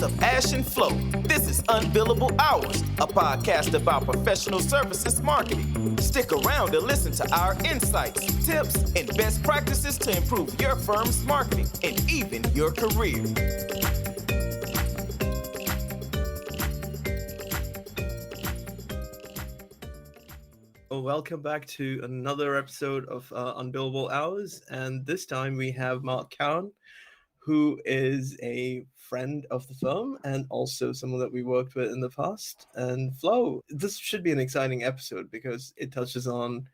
of Ash and Flo. This is Unbillable Hours, a podcast about professional services marketing. Stick around to listen to our insights, tips, and best practices to improve your firm's marketing and even your career. Welcome back to another episode of Unbillable Hours, and this time we have Mark Cowan, who is a friend of the firm and also someone that we worked with in the past. And Flo, this should be an exciting episode because it touches on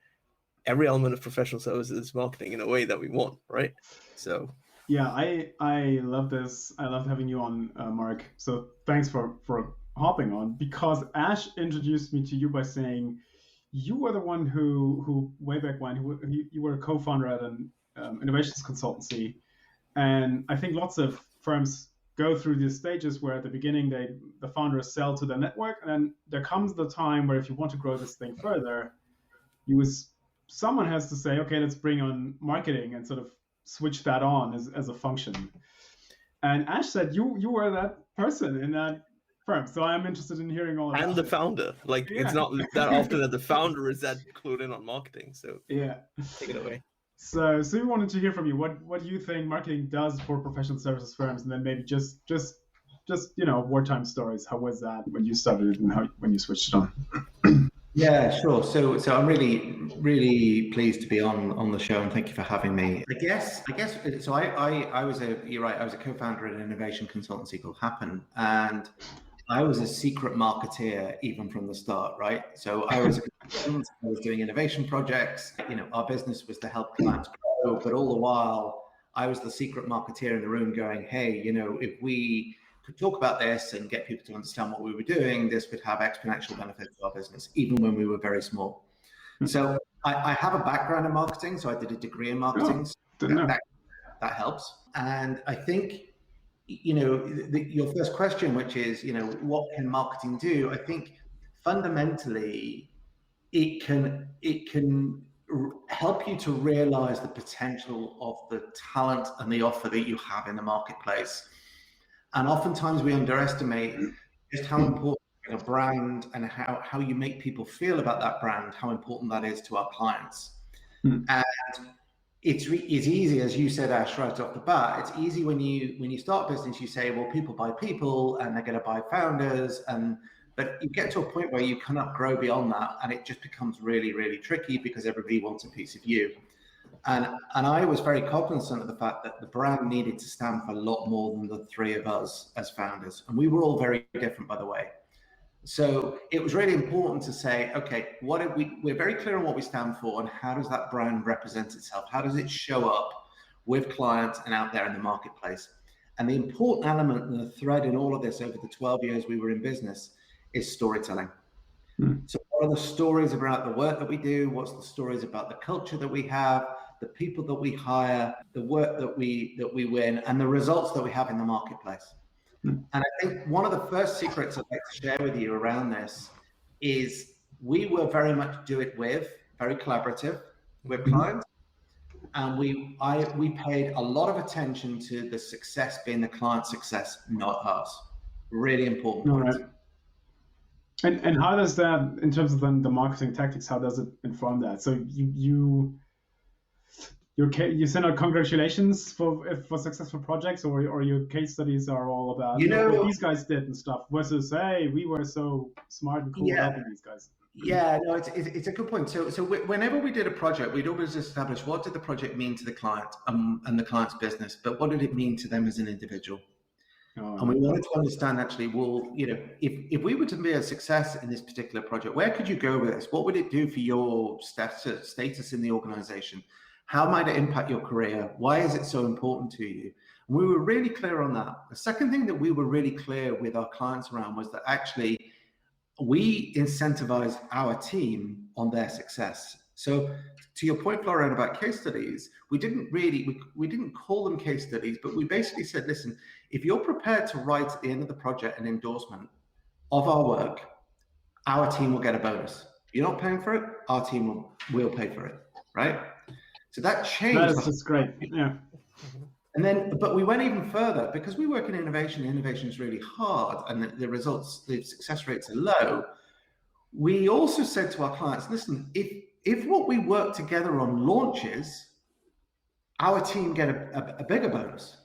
every element of professional services marketing in a way that we want, right? So yeah, I love this. I love having you on, Mark. So thanks for hopping on, because Ash introduced me to you by saying you were the one who way back when you were a co-founder at an innovations consultancy. And I think lots of firms go through these stages where at the beginning the founders sell to their network, and then there comes the time where if you want to grow this thing further, someone has to say, okay, let's bring on marketing and sort of switch that on as a function. And Ash said you were that person in that firm, so I'm interested in hearing all about it. And the founder, It's not that often that the founder is that clued in on marketing. So yeah, take it away. So we wanted to hear from you. What do you think marketing does for professional services firms, and then maybe just wartime stories. How was that when you started and when you switched it on? Yeah, sure. So I'm really pleased to be on the show, and thank you for having me. I guess. So you're right. I was a co-founder at an innovation consultancy called Happen, and I was a secret marketeer even from the start, right? So I was doing innovation projects. Our business was to help clients grow, but all the while I was the secret marketeer in the room going, hey, if we could talk about this and get people to understand what we were doing, this would have exponential benefits to our business, even when we were very small. So I have a background in marketing, so I did a degree in marketing. That helps. And I think, your first question, which is, what can marketing do? I think fundamentally it can help you to realize the potential of the talent and the offer that you have in the marketplace. And oftentimes we underestimate just how important a brand and how you make people feel about that brand, how important that is to our clients. And it's easy, as you said, Ash, right off the bat. It's easy when you start a business, you say, well, people buy people and they're going to buy founders. But you get to a point where you cannot grow beyond that. And it just becomes really, really tricky because everybody wants a piece of you. And I was very cognizant of the fact that the brand needed to stand for a lot more than the three of us as founders. And we were all very different, by the way. So it was really important to say, okay, we're very clear on what we stand for and how does that brand represent itself? How does it show up with clients and out there in the marketplace? And the important element and the thread in all of this over the 12 years we were in business is storytelling. So what are the stories about the work that we do? What's the stories about the culture that we have, the people that we hire, the work that we win, and the results that we have in the marketplace? And I think one of the first secrets I'd like to share with you around this is we were very much very collaborative with clients. And we paid a lot of attention to the success being the client's success, not ours. Really important point. Right. And how does that, in terms of the marketing tactics, how does it inform that? So you send out congratulations for successful projects, or your case studies are all about what these guys did and stuff, versus, hey, we were so smart and cool helping these guys. Yeah, no, it's a good point. So whenever we did a project, we'd always establish what did the project mean to the client and the client's business, but what did it mean to them as an individual? And we wanted to understand actually, well, if we were to be a success in this particular project, where could you go with this? What would it do for your status in the organization? How might it impact your career? Why is it so important to you? And we were really clear on that. The second thing that we were really clear with our clients around was that actually we incentivize our team on their success. So to your point, Florian, about case studies, we didn't call them case studies, but we basically said, listen, if you're prepared to write at the end of the project an endorsement of our work, our team will get a bonus. You're not paying for it, our team will pay for it, right? So that changed. That's just great. Yeah. And then, but we went even further because we work in innovation. Innovation is really hard, and the success rates are low. We also said to our clients, listen, if what we work together on launches, our team get a bigger bonus.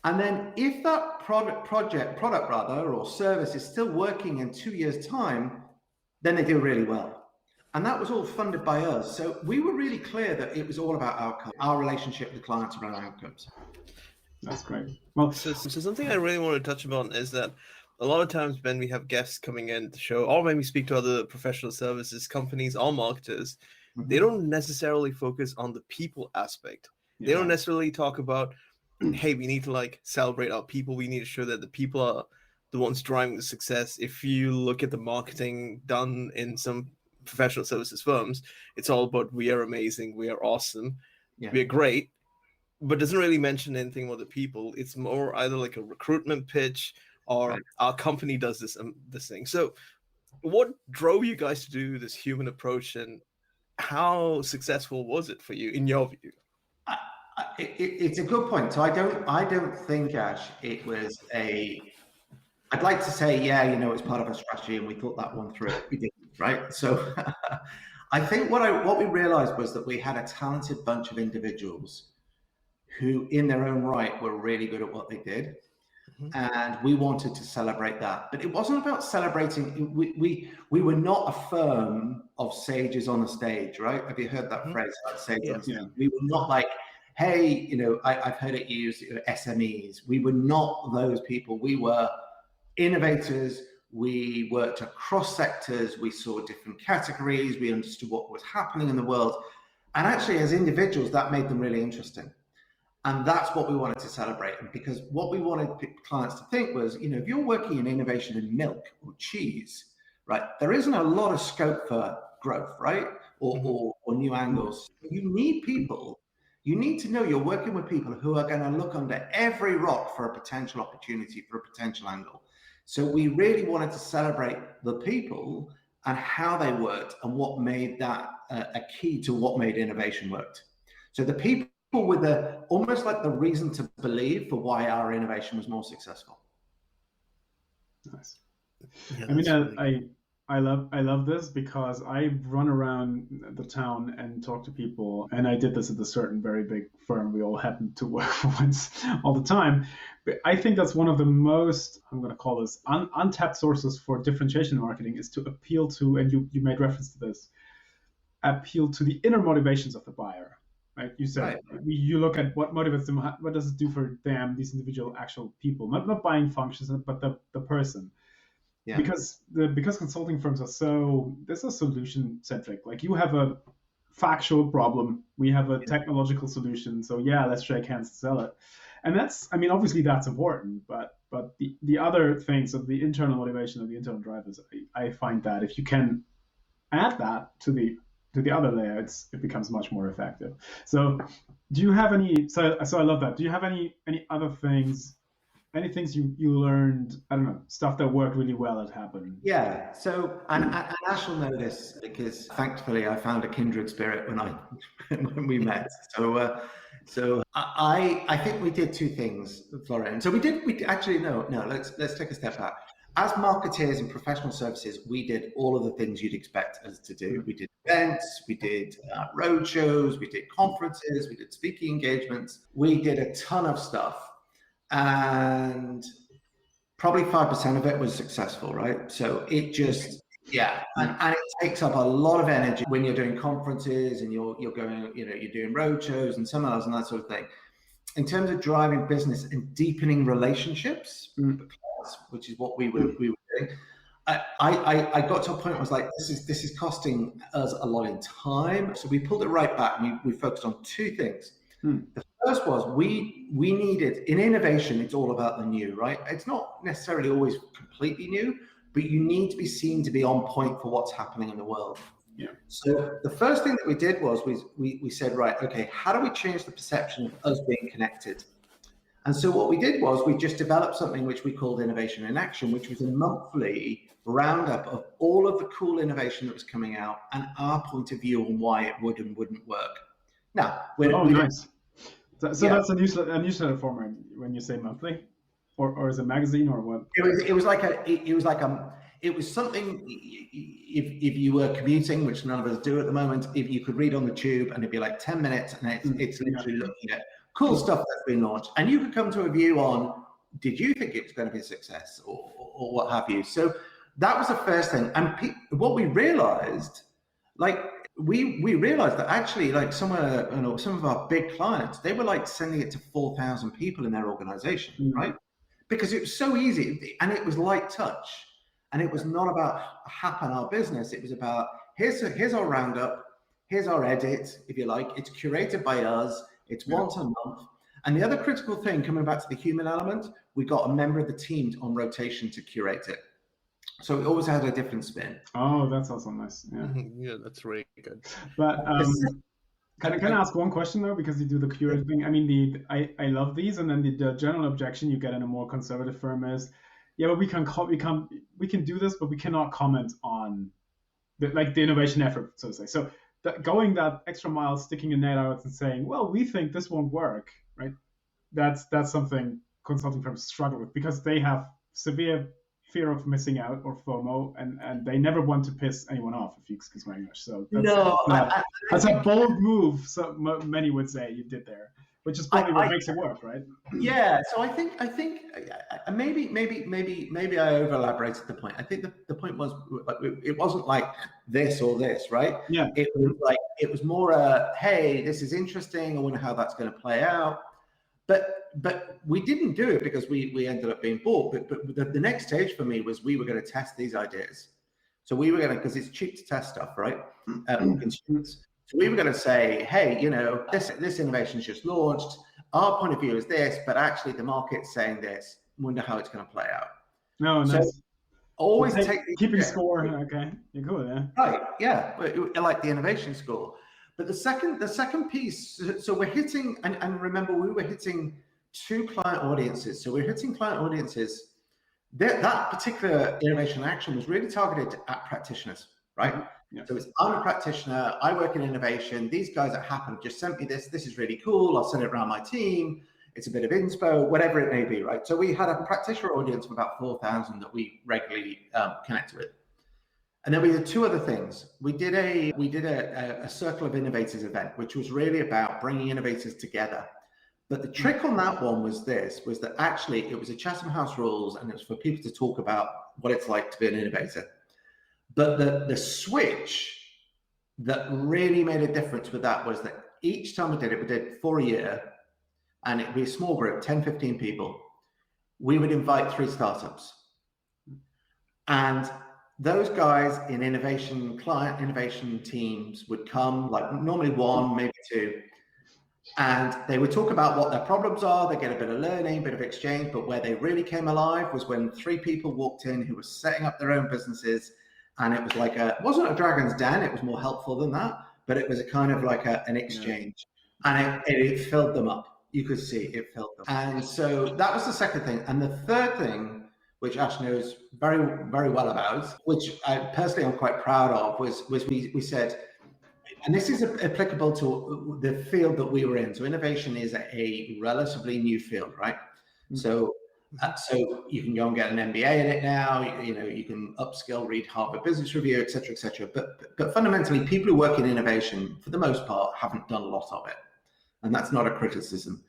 And then if that product or service is still working in 2 years' time, then they do really well. And that was all funded by us. So we were really clear that it was all about our relationship with clients around outcomes. That's great. Well, so something I really want to touch upon is that a lot of times when we have guests coming in to show, or when we speak to other professional services companies or marketers, they don't necessarily focus on the people aspect. They don't necessarily talk about, hey, we need to celebrate our people. We need to show that the people are the ones driving the success. If you look at the marketing done in some professional services firms, it's all about we are amazing, we are awesome, we are great, but doesn't really mention anything about the people. It's more either like a recruitment pitch or our company does this thing. So what drove you guys to do this human approach, and how successful was it for you in your view? It's a good point. So I don't think, Ash, it was I'd like to say, it's part of our strategy and we thought that one through. We didn't, right? So I think what we realized was that we had a talented bunch of individuals who in their own right were really good at what they did. And we wanted to celebrate that. But it wasn't about celebrating. We were not a firm of sages on the stage, right? Have you heard that phrase, like sages on the stage? We were not like, hey, I've heard it used, SMEs. We were not those people. We were innovators. We worked across sectors. We saw different categories. We understood what was happening in the world. And actually, as individuals, that made them really interesting. And that's what we wanted to celebrate. And because what we wanted clients to think was, if you're working in innovation in milk or cheese, right, there isn't a lot of scope for growth, right? Or new angles. You need people. You need to know you're working with people who are going to look under every rock for a potential opportunity, for a potential angle. So we really wanted to celebrate the people and how they worked and what made that a key to what made innovation worked. So the people with almost like the reason to believe for why our innovation was more successful. Nice. Yeah, I mean, I love this because I run around the town and talk to people, and I did this at a certain very big firm we all happen to work for once all the time. But I think that's one of the most, I'm going to call this untapped sources for differentiation marketing, is to appeal to, and you made reference to this, appeal to the inner motivations of the buyer. Right? You said you look at what motivates them, what does it do for them, these individual actual people, not buying functions, but the person. Yeah. Because consulting firms are they're so solution centric. Like, you have a factual problem, we have a technological solution, so let's shake hands and sell it. And that's, I mean, obviously that's important, but the other things of the internal motivation of the internal drivers, I find that if you can add that to the other layer, it becomes much more effective. So do you have any, so I love that. Do you have any other things, any things you learned, I don't know, stuff that worked really well that happened? Yeah, so, and Ash will know this because thankfully I found a kindred spirit when we met. So I think we did two things, Florian. So we actually, no, let's take a step back. As marketeers and professional services, we did all of the things you'd expect us to do. We did events, we did road shows, we did conferences, we did speaking engagements. We did a ton of stuff, and probably 5% of it was successful, right? So it just, and it takes up a lot of energy when you're doing conferences and you're going, you're doing road shows and seminars and that sort of thing. In terms of driving business and deepening relationships, which is what we were doing, I got to a point where I was like, this is costing us a lot in time. So we pulled it right back and we focused on two things. The first was we needed, in innovation, it's all about the new, right? It's not necessarily always completely new, but you need to be seen to be on point for what's happening in the world. Yeah. So the first thing that we did was we said, right, okay, how do we change the perception of us being connected? And so what we did was we just developed something which we called Innovation in Action, which was a monthly roundup of all of the cool innovation that was coming out and our point of view on why it would and wouldn't work. Now, nice. So that's a newsletter format when you say monthly, or is it magazine or what? It was something. If you were commuting, which none of us do at the moment, if you could read on the tube and it'd be like 10 minutes, and it's literally looking at cool stuff that's been launched, and you could come to a view on, did you think it's going to be a success or what have you? So that was the first thing. And what we realized, we realized that actually, like some of our big clients, they were like sending it to 4,000 people in their organization, right? Because it was so easy and it was light touch, and it was not about happen our business. It was about here's our roundup, here's our edit, if you like. It's curated by us. It's once a month. And the other critical thing, coming back to the human element, we got a member of the team on rotation to curate it. So it always had a different spin. Oh, that's also nice. Yeah, yeah, that's really good. But can I ask one question though, because you do the curated thing? I mean, I love these, and then the general objection you get in a more conservative firm is, yeah, but we can do this, but we cannot comment on the innovation effort, so to say. So going that extra mile, sticking a net out and saying, well, we think this won't work, right? That's something consulting firms struggle with, because they have severe fear of missing out, or FOMO, and they never want to piss anyone off, if you excuse my English. So that's a bold move, so many would say you did there, which is probably what makes it work, right? Yeah. So I think maybe I over elaborated the point. I think the point was, it wasn't like this or this, right? Yeah. It was more hey, this is interesting, I wonder how that's going to play out. But we didn't do it because we ended up being bought. But the next stage for me was, we were going to test these ideas. So we were going to, because it's cheap to test stuff, right? So we were going to say, hey, this innovation's just launched. Our point of view is this, but actually the market's saying this. Wonder how it's going to play out. No, nice. So always keeping score. Okay, you're cool, yeah. Right, yeah, like the innovation score. But the second piece, so we're hitting, and remember, we were hitting 2 client audiences. So we're hitting client audiences. That particular innovation action was really targeted at practitioners, right? Yeah. So I'm a practitioner, I work in innovation. These guys at Happen just sent me this. This is really cool. I'll send it around my team. It's a bit of inspo, whatever it may be, right? So we had a practitioner audience of about 4,000 that we regularly connect with. And then we did 2 other things. We did a Circle of Innovators event, which was really about bringing innovators together. But the trick on that one was that actually it was a Chatham House rules, and it was for people to talk about what it's like to be an innovator. But the switch that really made a difference with that was that each time we did it for a year, and it'd be a small group, 10, 15 people. We would invite 3 startups. And those guys in client innovation teams would come, like normally 1, maybe 2, and they would talk about what their problems are. They get a bit of learning, a bit of exchange, but where they really came alive was when 3 people walked in who were setting up their own businesses, and it was like it wasn't a dragon's den, it was more helpful than that, but it was a kind of like an exchange, and it filled them up. You could see it filled them. And so that was the second thing. And the third thing, which Ash knows very, very well about, which I personally am quite proud of, was we said, and this is applicable to the field that we were in. So innovation is a relatively new field, right? Mm-hmm. So you can go and get an MBA in it now. You can upskill, read Harvard Business Review, et cetera, et cetera. But fundamentally, people who work in innovation, for the most part, haven't done a lot of it. And that's not a criticism.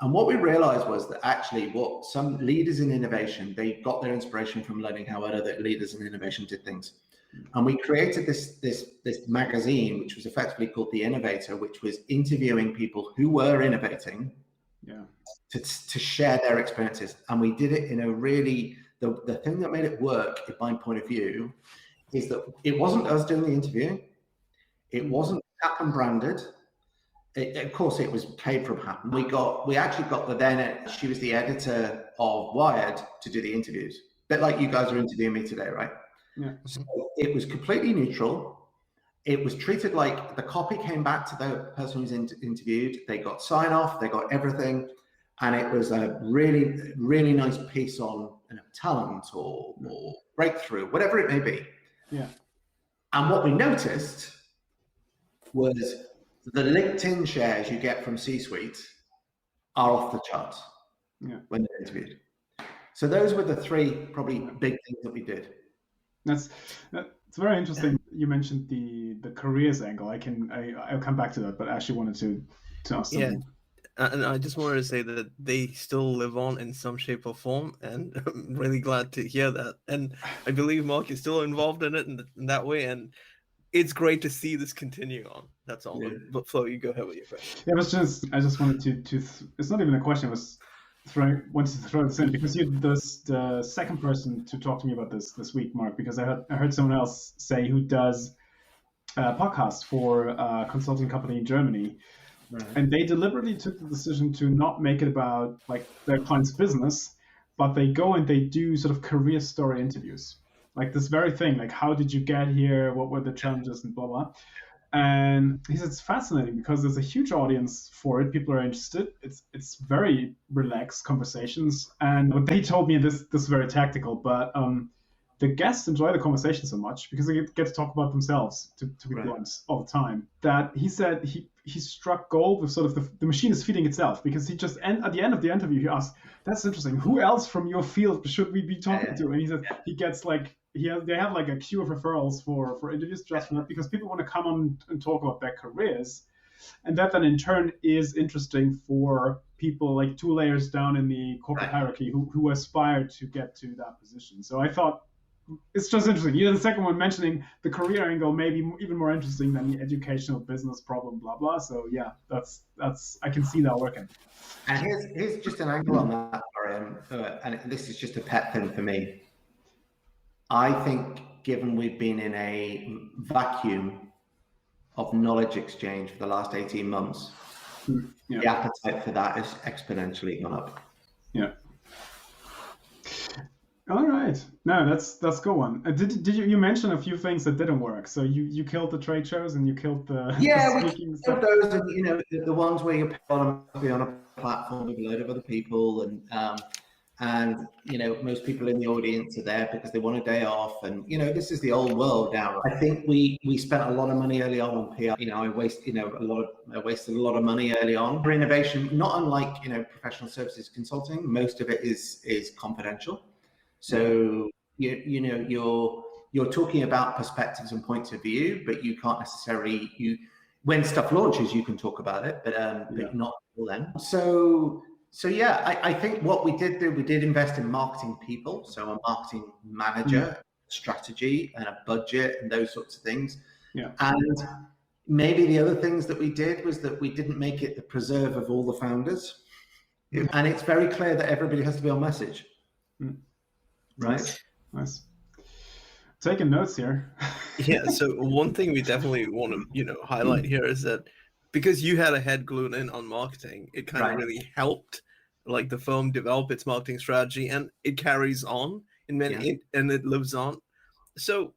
And what we realized was that actually what some leaders in innovation, they got their inspiration from learning how other leaders in innovation did things. And we created this magazine, which was effectively called The Innovator, which was interviewing people who were innovating to share their experiences. And we did it in a really, the thing that made it work, in my point of view, is that it wasn't us doing the interview. It wasn't Happen branded. Of course, it was paid from Happen. We actually got she was the editor of Wired to do the interviews. A bit like you guys are interviewing me today, right? Yeah. So it was completely neutral. It was treated like the copy came back to the person who's interviewed. They got sign off, they got everything. And it was a really, really nice piece on talent or breakthrough, whatever it may be. Yeah. And what we noticed was the LinkedIn shares you get from C-suite are off the charts when they're interviewed. So those were the three probably big things that we did. It's very interesting. You mentioned the careers angle. I'll come back to that, but I actually wanted to ask something. And I just wanted to say that they still live on in some shape or form, and I'm really glad to hear that. And I believe Mark is still involved in it in that way, and it's great to see this continue on. That's all. Yeah. But Flo, you go ahead with your question. Yeah, I just wanted to it's not even a question. I wanted to throw this in because you're the second person to talk to me about this week, Mark, because I heard someone else say who does a podcast for a consulting company in Germany. Right. And they deliberately took the decision to not make it about like their client's business, but they go and they do sort of career story interviews. Like this very thing, like how did you get here? What were the challenges and blah, blah. And he said it's fascinating because there's a huge audience for it. People are interested. It's very relaxed conversations. And what they told me, and this is very tactical, but the guests enjoy the conversation so much because they get to talk about themselves, to be blunt, all the time, that he said he struck gold with sort of the machine is feeding itself, because he just at the end of the interview he asked, that's interesting, who else from your field should we be talking to? And he said he gets like they have like a queue of referrals for interviews just for that, because people want to come on and talk about their careers, and that then in turn is interesting for people like 2 layers down in the corporate hierarchy who aspire to get to that position. So I thought it's just interesting. The second one mentioning the career angle may be even more interesting than the educational business problem, blah, blah. So yeah, that's I can see that working. And here's just an angle on that, and this is just a pet thing for me. I think given we've been in a vacuum of knowledge exchange for the last 18 months, the appetite for that is exponentially gone up. Yeah. All right. No, that's a good one. Did you mention a few things that didn't work? So you killed the trade shows and you killed the speaking we stuff. Those, and the ones where you're on a platform with a load of other people, and most people in the audience are there because they want a day off, and this is the old world now. I think we spent a lot of money early on PR. I wasted a lot of money early on for innovation. Not unlike professional services consulting, most of it is confidential. So you're talking about perspectives and points of view, but you can't necessarily when stuff launches you can talk about it, but not until then. So yeah, I think what we did invest in marketing people, so a marketing manager, strategy, and a budget, and those sorts of things. Yeah. And maybe the other things that we did was that we didn't make it the preserve of all the founders, and it's very clear that everybody has to be on message. Right. Nice. Taking notes here. Yeah. So one thing we definitely want to, highlight here is that because you had a head glued in on marketing, it kind of really helped like the firm develop its marketing strategy, and it carries on and it lives on. So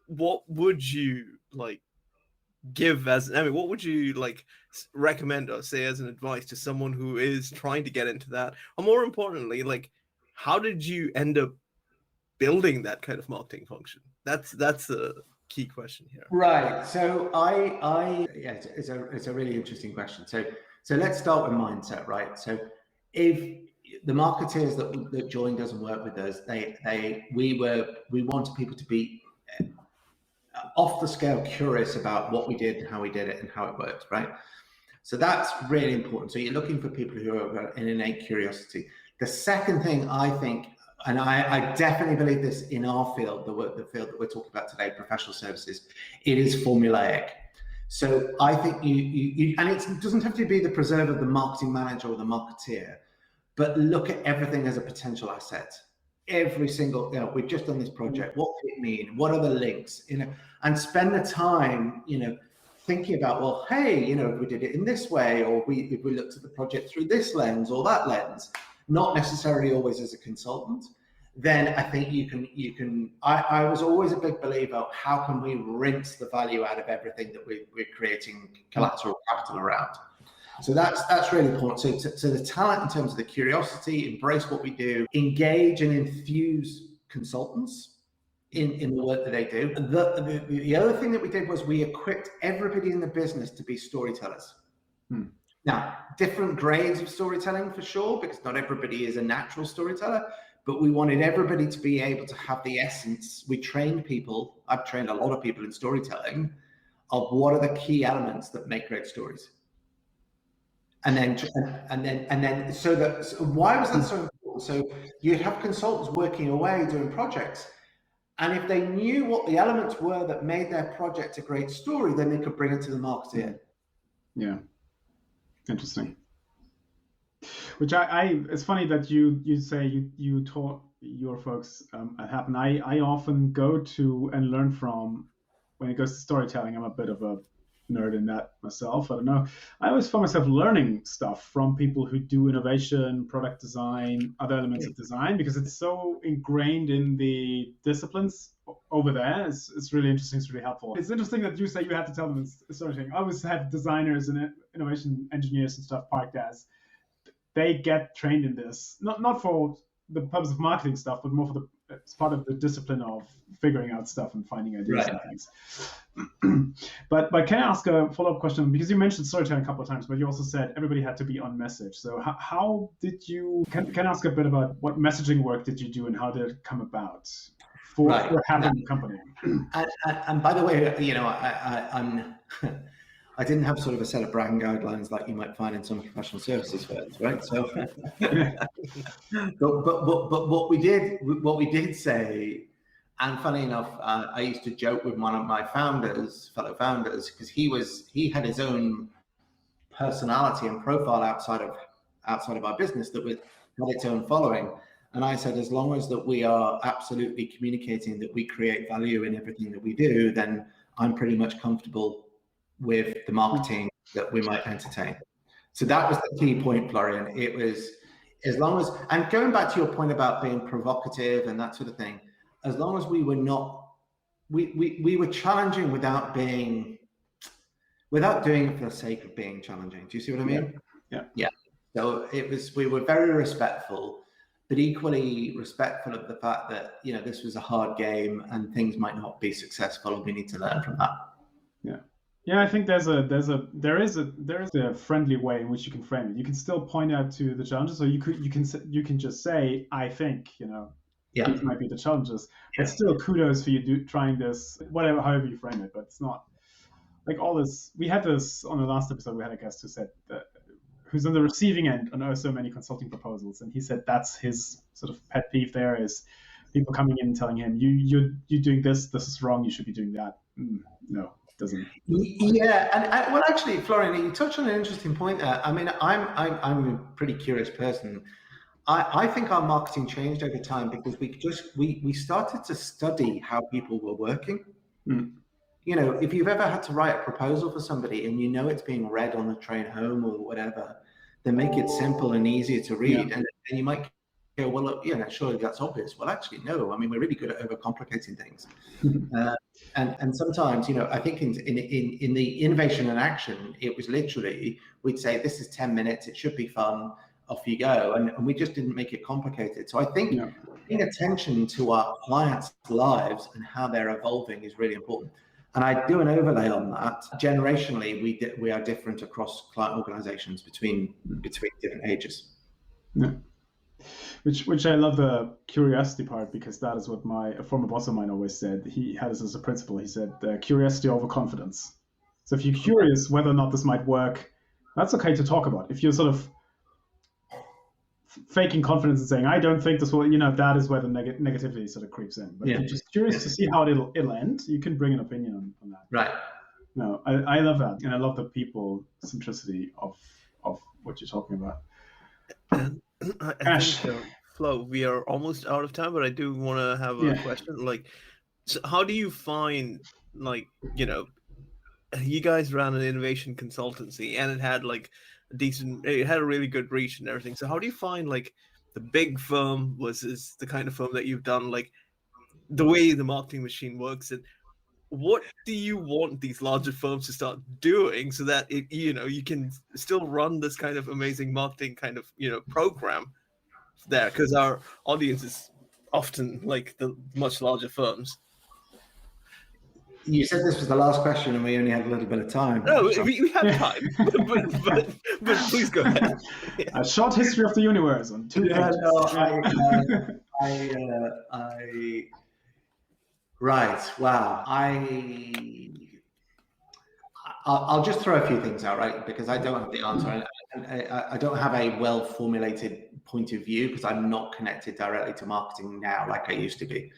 what would you give what would you recommend or say as an advice to someone who is trying to get into that? Or more importantly, how did you end up building that kind of marketing function? That's a key question here. Right. So it's a really interesting question. So let's start with mindset, right? So if the marketeers that joined us and worked with us, we wanted people to be off the scale curious about what we did and how we did it and how it worked, right? So that's really important. So you're looking for people who have an innate curiosity. The second thing I think, and I definitely believe this in our field, the field that we're talking about today, professional services, it is formulaic. So I think and it doesn't have to be the preserve of the marketing manager or the marketeer, but look at everything as a potential asset. Every single, we've just done this project. What could it mean? What are the links? And spend the time, thinking about, well, hey, if we did it in this way, or if we looked at the project through this lens or that lens, not necessarily always as a consultant, then I think you can. I was always a big believer of how can we rinse the value out of everything that we're creating collateral capital around. So that's really important. So the talent in terms of the curiosity, embrace what we do, engage and infuse consultants in the work that they do. The other thing that we did was we equipped everybody in the business to be storytellers. Now, different grades of storytelling for sure, because not everybody is a natural storyteller, but we wanted everybody to be able to have the essence. We trained people, I've trained a lot of people in storytelling, of what are the key elements that make great stories. And then, so why was that so important? So you'd have consultants working away doing projects, and if they knew what the elements were that made their project a great story, then they could bring it to the marketeer. Yeah, interesting. Which it's funny that you say you taught your folks at Happen. I often go to and learn from when it goes to storytelling. I'm a bit of a nerd in that myself. I don't know. I always find myself learning stuff from people who do innovation, product design, other elements of design, because it's so ingrained in the disciplines over there. It's really interesting. It's really helpful. It's interesting that you say you had to tell them storytelling. I always have designers and innovation engineers and stuff parked as they get trained in this, not for the purpose of marketing stuff, but more for it's part of the discipline of figuring out stuff and finding ideas and things. But can I ask a follow-up question? Because you mentioned storytelling a couple of times, but you also said everybody had to be on message. So how did you, can I ask a bit about what messaging work did you do and how did it come about for having a company? And by the way, I didn't have sort of a set of brand guidelines like you might find in some professional services firms, right? So, but what we did say, and funny enough, I used to joke with one of my fellow founders, because he had his own personality and profile outside of our business that had its own following. And I said, as long as that we are absolutely communicating that we create value in everything that we do, then I'm pretty much comfortable with the marketing that we might entertain. So that was the key point, Florian. It was, as long as, and going back to your point about being provocative and that sort of thing, as long as we were not, we were challenging without doing it for the sake of being challenging. Do you see what I mean? Yeah. So we were very respectful, but equally respectful of the fact that, this was a hard game and things might not be successful, and we need to learn from that. Yeah, I think there is a friendly way in which you can frame it. You can still point out to the challenges, or you can just say, I think, these might be the challenges. But still, kudos for you trying this, however you frame it. But it's not like all this. We had this on the last episode. We had a guest who said who's on the receiving end on so many consulting proposals, and he said that's his sort of pet peeve. There is people coming in and telling him, you're doing this is wrong. You should be doing that. No. Doesn't. Yeah, and well, actually, Florian, you touched on an interesting point there. I mean, I'm a pretty curious person. I think our marketing changed over time because we started to study how people were working. If you've ever had to write a proposal for somebody and it's being read on the train home or whatever, then make it simple and easier to read, and you might go, well, look, surely that's obvious. Well, actually, no. I mean, we're really good at overcomplicating things. And sometimes, I think in the innovation and action, it was literally, we'd say, this is 10 minutes, it should be fun, off you go. And we just didn't make it complicated. So I think paying attention to our clients' lives and how they're evolving is really important. And I do an overlay on that. Generationally, we are different across client organizations between different ages. Yeah. Which I love the curiosity part, because that is what a former boss of mine always said. He had this as a principle. He said, curiosity over confidence. So if you're curious whether or not this might work, that's okay to talk about. If you're sort of faking confidence and saying, I don't think this will, that is where the negativity sort of creeps in. But if you're just curious to see how it'll end, you can bring an opinion on that. Right. No, I love that. And I love the people centricity of what you're talking about. I think, Flo, we are almost out of time, but I do want to have a question. So how do you find, you guys ran an innovation consultancy and it had it had a really good reach and everything. So how do you find the big firm versus the kind of firm that you've done, the way the marketing machine works, and what do you want these larger firms to start doing so that you can still run this kind of amazing marketing kind of program there, because our audience is often the much larger firms? You said this was the last question, and we only had a little bit of time. No, we have time, but please go ahead. A short history of the universe on 2 pages. Right. Wow. I'll just throw a few things out, right? Because I don't have the answer. I don't have a well-formulated point of view because I'm not connected directly to marketing now like I used to be.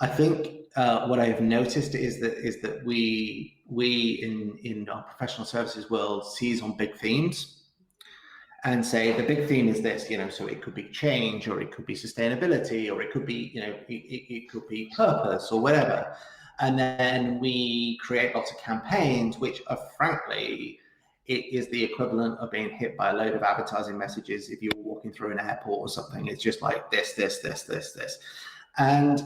I think what I have noticed is that we in our professional services world seize on big themes and say the big theme is this, so it could be change, or it could be sustainability, or it could be, it could be purpose or whatever. And then we create lots of campaigns, which are frankly, it is the equivalent of being hit by a load of advertising messages if you're walking through an airport or something. It's just like this. And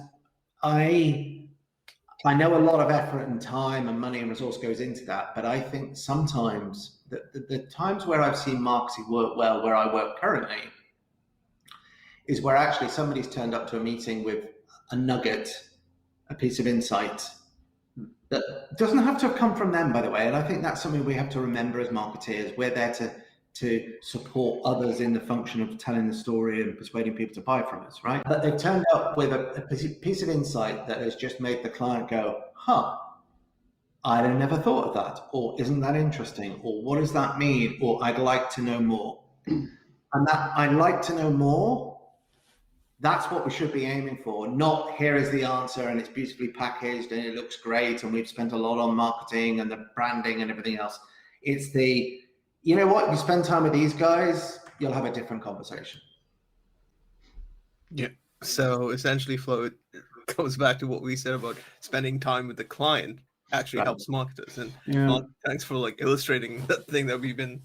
I know a lot of effort and time and money and resource goes into that, but I think sometimes the times where I've seen marketing work well, where I work currently, is where actually somebody's turned up to a meeting with a nugget, a piece of insight that doesn't have to have come from them, by the way. And I think that's something we have to remember as marketeers. We're there to support others in the function of telling the story and persuading people to buy from us, right? But they've turned up with a piece of insight that has just made the client go, I'd have never thought of that, or isn't that interesting, or what does that mean, or I'd like to know more. And that I'd like to know more, that's what we should be aiming for, not here is the answer and it's beautifully packaged and it looks great and we've spent a lot on marketing and the branding and everything else. It's the, you know what, you spend time with these guys, you'll have a different conversation. Yeah. So essentially, Flo, it goes back to what we said about spending time with the client actually helps marketers. And Mark, thanks for illustrating that thing that we've been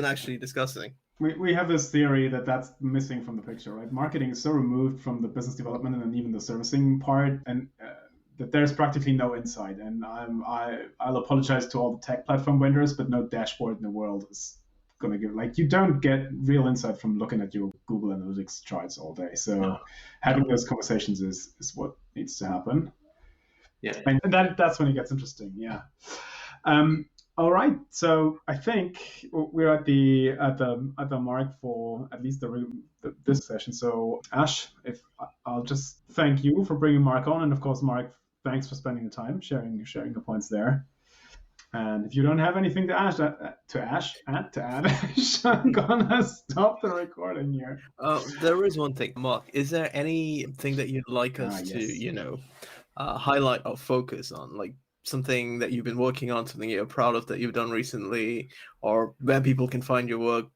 actually discussing. We have this theory that's missing from the picture, right? Marketing is so removed from the business development and even the servicing part, and that there's practically no insight. And I'll apologize to all the tech platform vendors, but no dashboard in the world is going to give, you don't get real insight from looking at your Google Analytics charts all day. So having those conversations is what needs to happen. Yeah, and that's when it gets interesting. Yeah. All right, so I think we're at the mark for at least this session. So Ash, if I'll just thank you for bringing Mark on, and of course, Mark, thanks for spending the time sharing the points there. And if you don't have anything to add, I'm gonna stop the recording here. There is one thing, Mark. Is there anything that you'd like us to, highlight or focus on, something that you've been working on, something you're proud of that you've done recently, or where people can find your work?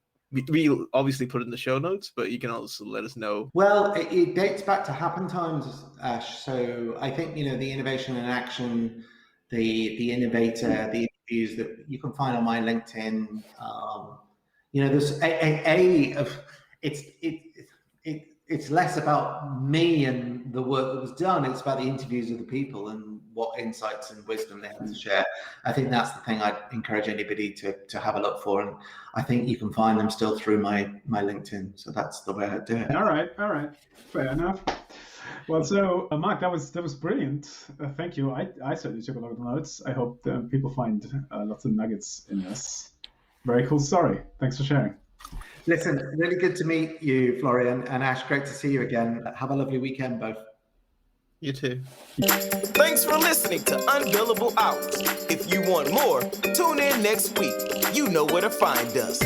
We obviously put it in the show notes, but you can also let us know. Well, it dates back to Happen Times, Ash. So I think, the innovation and action, the innovator, the interviews that you can find on my LinkedIn. There's it's less about me and the work that was done. It's about the interviews of the people and what insights and wisdom they have to share. I think that's the thing I'd encourage anybody to have a look for. And I think you can find them still through my LinkedIn. So that's the way I do it. All right. Fair enough. Well, so Mark, that was brilliant. Thank you. I certainly took a lot of notes. I hope people find lots of nuggets in this. Very cool story. Thanks for sharing. Listen, really good to meet you, Florian, and Ash, great to see you again. Have a lovely weekend, both. You too. Thanks for listening to Unbillable Hours. If you want more, tune in next week. You know where to find us.